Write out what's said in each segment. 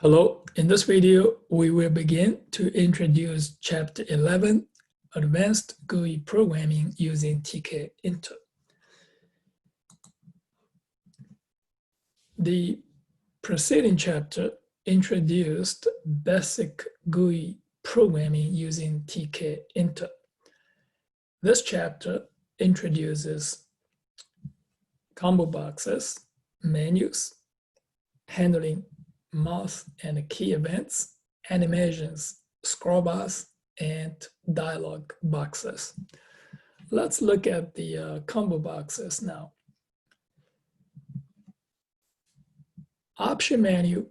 Hello, in this video, we will begin to introduce Chapter 11, Advanced GUI Programming using tkinter. The preceding chapter introduced basic GUI programming using tkinter. This chapter introduces combo boxes, menus, handling mouse and key events, animations, scroll bars, and dialog boxes. Let's look at the combo boxes now. Option menu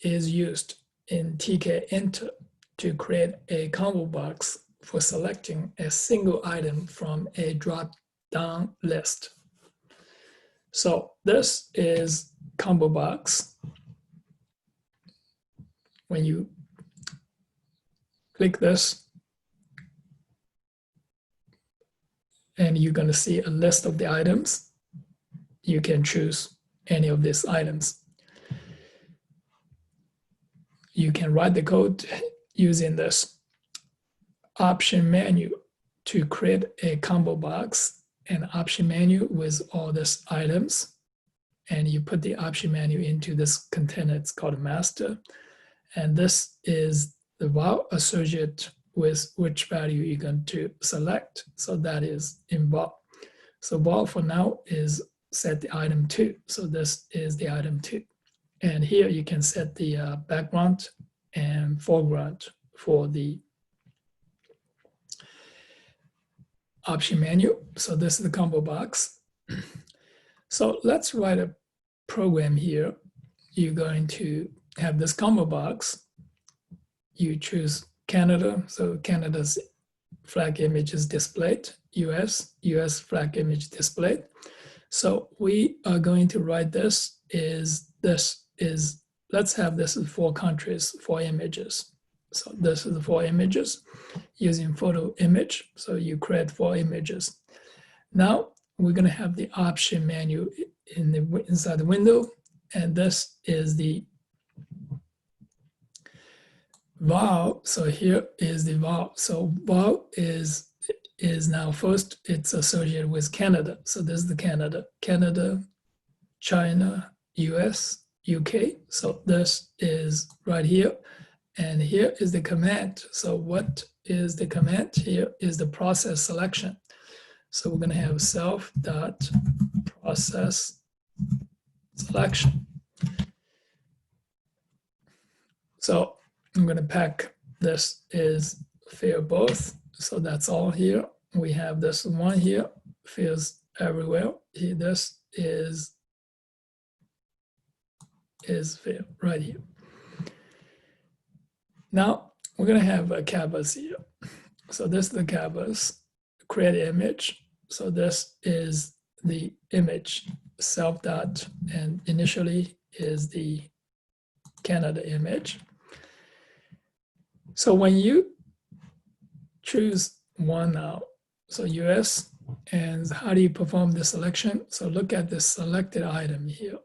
is used in tkinter to create a combo box for selecting a single item from a drop-down list. So this is combo box. When you click this, and you're going to see a list of the items. You can choose any of these items. You can write the code using this option menu to create a combo box, an option menu with all these items. And you put the option menu into this container. It's called master. And this is the val associated with which value you're going to select. So that is in val. So val for now is set the item 2. So this is the item 2. And here you can set the background and foreground for the option menu. So this is the combo box. So let's write a program here. You're going to have this combo box. You choose Canada, so Canada's flag image is displayed. US flag image displayed. So we are going to write this is, let's have this as 4 countries, 4 images. So this is the 4 images using photo image. So you create 4 images. Now we're going to have the option menu inside the window, and this is the val. So here is the val. So val is now first, it's associated with Canada. So this is the Canada, China, US, UK. So this is right here. And here is the command. So what is the command? Here is the process selection. So we're going to have self.process selection. So I'm going to pack this is fill both. So that's all here. We have this one here, fills everywhere. Here, this is fill right here. Now we're going to have a canvas here. So this is the canvas, create image. So this is the image self dot, and initially is the Canada image. So when you choose one now, so US, and how do you perform the selection? So look at the selected item here.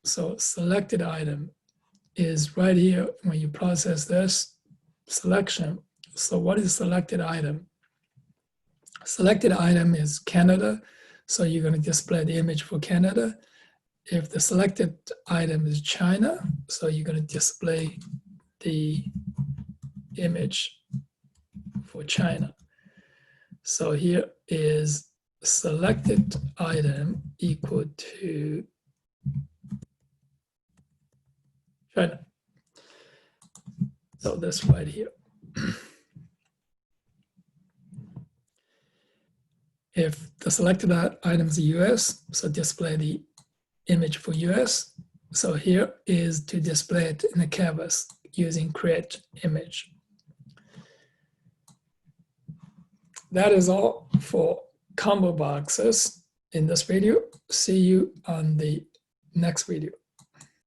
So selected item is right here when you process this selection. So what is selected item? Selected item is Canada. So you're going to display the image for Canada. If the selected item is China, so you're going to display the image for China. So here is selected item equal to China. So that's right here. If the selected item is US, so display the image for US. So here is to display it in the canvas using create image. That is all for combo boxes in this video. See you on the next video.